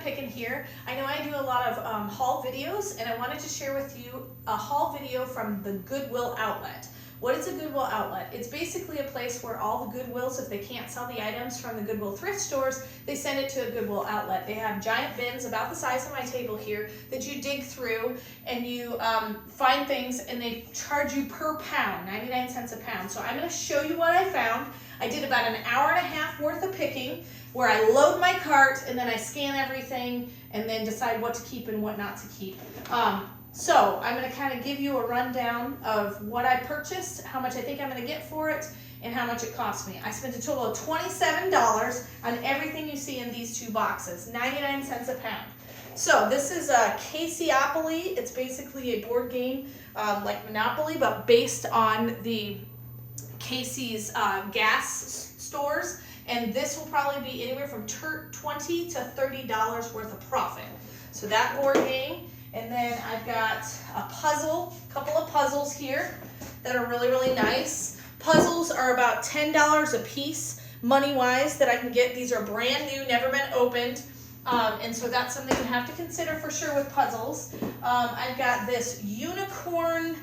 picking here. I know I do a lot of haul videos, and I wanted to share with you a haul video from the Goodwill Outlet. What is a Goodwill Outlet? It's basically a place where all the Goodwills, if they can't sell the items from the Goodwill thrift stores, they send it to a Goodwill Outlet. They have giant bins about the size of my table here that you dig through, and you find things, and they charge you per pound, 99 cents a pound. So I'm going to show you what I found. I did about an hour and a half worth of picking, where I load my cart and then I scan everything and then decide what to keep and what not to keep. So I'm going to kind of give you a rundown of what I purchased, how much I think I'm going to get for it, and how much it cost me. I spent a total of $27 on everything you see in these two boxes, 99 cents a pound. So this is a Casseopoly. It's basically a board game like Monopoly, but based on the Casey's gas stores. And this will probably be anywhere from $20 to $30 worth of profit. So that board game. And then I've got a couple of puzzles here that are really, really nice. Puzzles are about $10 a piece, money-wise, that I can get. These are brand new, never been opened. And so that's something you have to consider for sure with puzzles. I've got this unicorn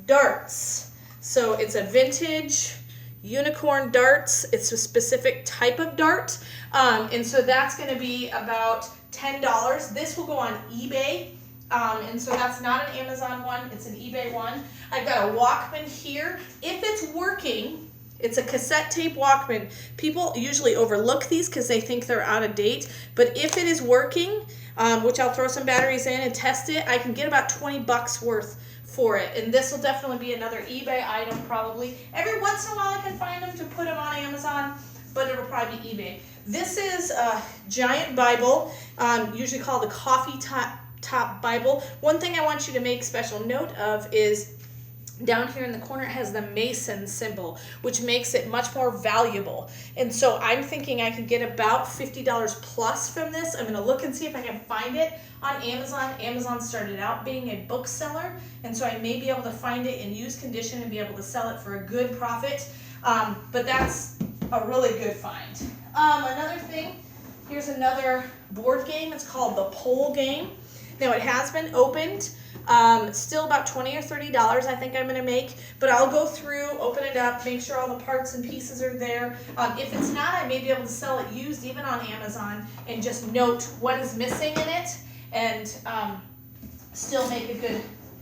darts. So it's a vintage unicorn darts. It's a specific type of dart. And so that's going to be about $10. This will go on eBay. And so that's not an Amazon one, it's an eBay one. I've got a Walkman here. If it's working, it's a cassette tape Walkman. People usually overlook these because they think they're out of date. But if it is working, which I'll throw some batteries in and test it, I can get about 20 bucks worth for it. And this will definitely be another eBay item probably. Every once in a while I can find them to put them on Amazon, but it'll probably be eBay. This is a giant Bible, usually called the coffee top Bible. One thing I want you to make special note of is down here in the corner it has the Mason symbol, which makes it much more valuable. And so I'm thinking I can get about $50 plus from this. I'm going to look and see if I can find it on Amazon. Amazon started out being a bookseller, and so I may be able to find it in used condition and be able to sell it for a good profit. But that's a really good find. Another thing, here's another board game. It's called the Pole Game. Now it has been opened. It's still about $20 or $30 I think I'm going to make, but I'll go through, open it up, make sure all the parts and pieces are there. If it's not, I may be able to sell it used even on Amazon and just note what is missing in it and still make a good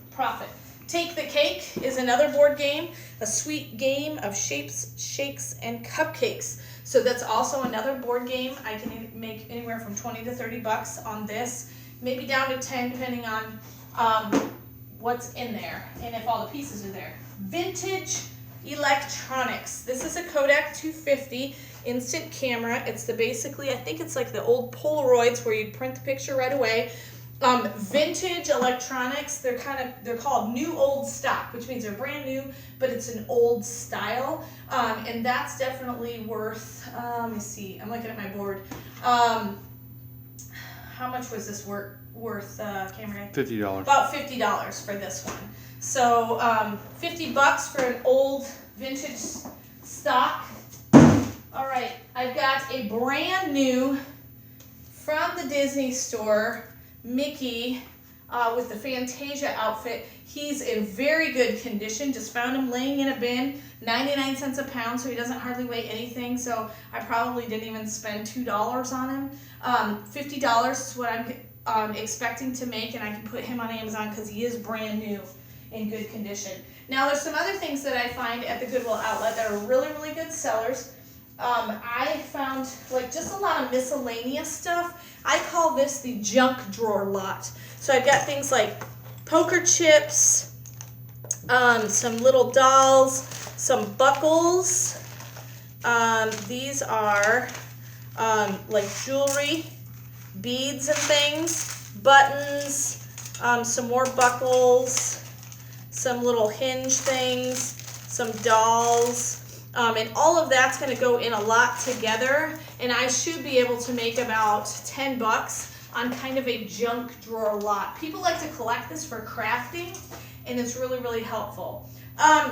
profit. Take the Cake is another board game, a sweet game of shapes, shakes, and cupcakes. So that's also another board game. I can make anywhere from 20 to 30 bucks on this. Maybe down to 10 depending on what's in there and if all the pieces are there. Vintage electronics. This is a Kodak 250 instant camera. It's basically, I think it's like the old Polaroids where you'd print the picture right away. Vintage electronics, they're called new old stock, which means they're brand new, but it's an old style. And that's definitely worth, let me see, I'm looking at my board. How much was this worth, Cameron? $50. About $50 for this one. So 50 bucks for an old vintage stock. All right, I've got a brand new from the Disney store Mickey with the Fantasia outfit. He's in very good condition. Just found him laying in a bin, 99 cents a pound, so he doesn't hardly weigh anything. So I probably didn't even spend $2 on him. $50 is what I'm expecting to make, and I can put him on Amazon because he is brand new in good condition. Now there's some other things that I find at the Goodwill Outlet that are really, really good sellers. I found like just a lot of miscellaneous stuff. I call this the junk drawer lot. So I've got things like poker chips, some little dolls, some buckles. These are like jewelry, beads and things, buttons, some more buckles, some little hinge things, some dolls. And all of that's going to go in a lot together, and I should be able to make about 10 bucks on kind of a junk drawer lot. People like to collect this for crafting, and it's really, really helpful.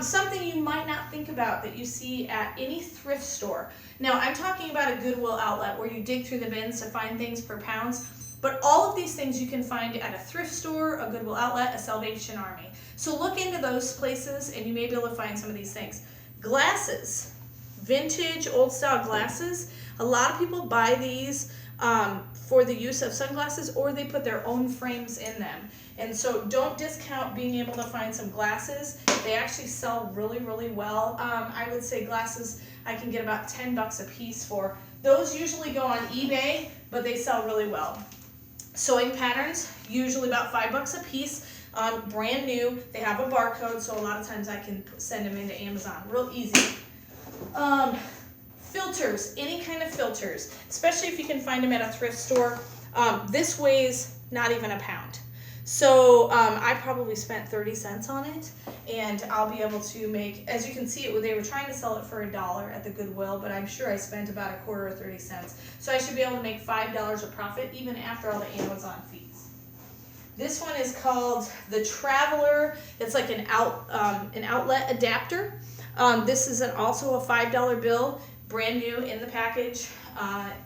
Something you might not think about that you see at any thrift store. Now, I'm talking about a Goodwill Outlet where you dig through the bins to find things per pounds. But all of these things you can find at a thrift store, a Goodwill Outlet, a Salvation Army. So look into those places and you may be able to find some of these things. Glasses, vintage, old style glasses. A lot of people buy these for the use of sunglasses, or they put their own frames in them. And so don't discount being able to find some glasses. They actually sell really, really well. I would say glasses I can get about 10 bucks a piece for. Those usually go on eBay, but they sell really well. Sewing patterns, usually about 5 bucks a piece. Brand new. They have a barcode, so a lot of times I can send them into Amazon. Real easy. Filters, any kind of filters, especially if you can find them at a thrift store. This weighs not even a pound. So I probably spent 30 cents on it, and I'll be able to make, as you can see, they were trying to sell it for $1 at the Goodwill, but I'm sure I spent about a quarter or 30 cents. So I should be able to make $5 of profit even after all the Amazon fees. This one is called the Traveler. It's like an outlet adapter. This is also a $5 bill, brand new in the package,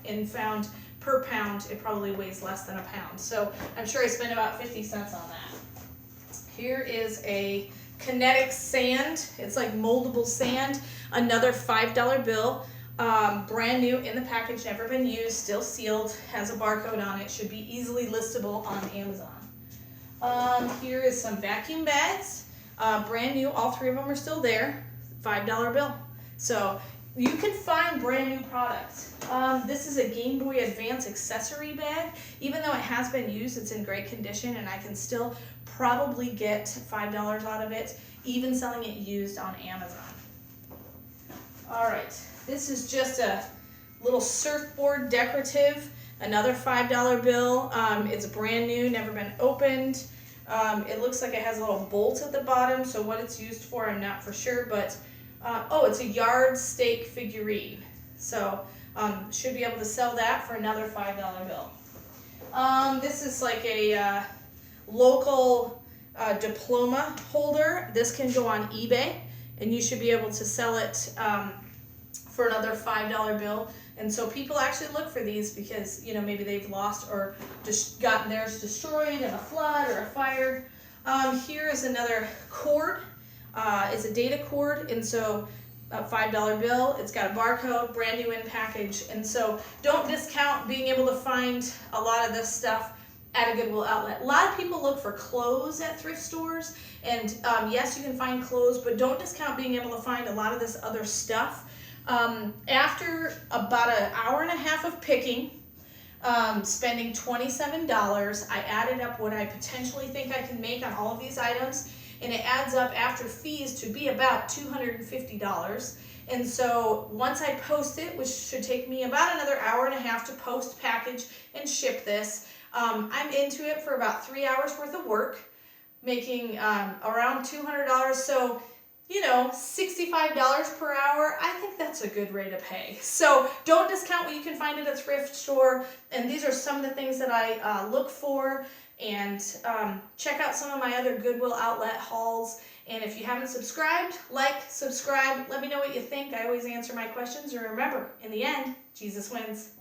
and found per pound, it probably weighs less than a pound. So I'm sure I spent about 50 cents on that. Here is a Kinetic Sand. It's like moldable sand, another $5 bill, brand new in the package, never been used, still sealed, has a barcode on it, should be easily listable on Amazon. Here is some vacuum bags, brand new, all 3 of them are still there, $5 bill. So you can find brand new products. This is a Gameboy Advance accessory bag. Even though it has been used, it's in great condition, and I can still probably get $5 out of it, even selling it used on Amazon. All right, this is just a little surfboard decorative, another $5 bill. It's brand new, never been opened. It looks like it has a little bolt at the bottom, so what it's used for, I'm not for sure, but oh, it's a yard stake figurine. So should be able to sell that for another $5 bill. This is like a local diploma holder. This can go on eBay, and you should be able to sell it for another $5 bill. And so people actually look for these because, you know, maybe they've lost or just gotten theirs destroyed in a flood or a fire. Here is another cord. It's a data cord, and so a $5 bill. It's got a barcode, brand new in package, and so don't discount being able to find a lot of this stuff at a Goodwill Outlet. A lot of people look for clothes at thrift stores, and yes, you can find clothes, but don't discount being able to find a lot of this other stuff. After about an hour and a half of picking, spending $27, I added up what I potentially think I can make on all of these items, and it adds up after fees to be about $250. And so once I post it, which should take me about another hour and a half to post, package, and ship this, I'm into it for about 3 hours worth of work, making around $200. So, you know, $65 per hour, I think that's a good rate of pay. So don't discount what you can find at a thrift store. And these are some of the things that I look for. And check out some of my other Goodwill Outlet hauls. And if you haven't subscribed, like, subscribe, let me know what you think. I always answer my questions. And remember, in the end, Jesus wins.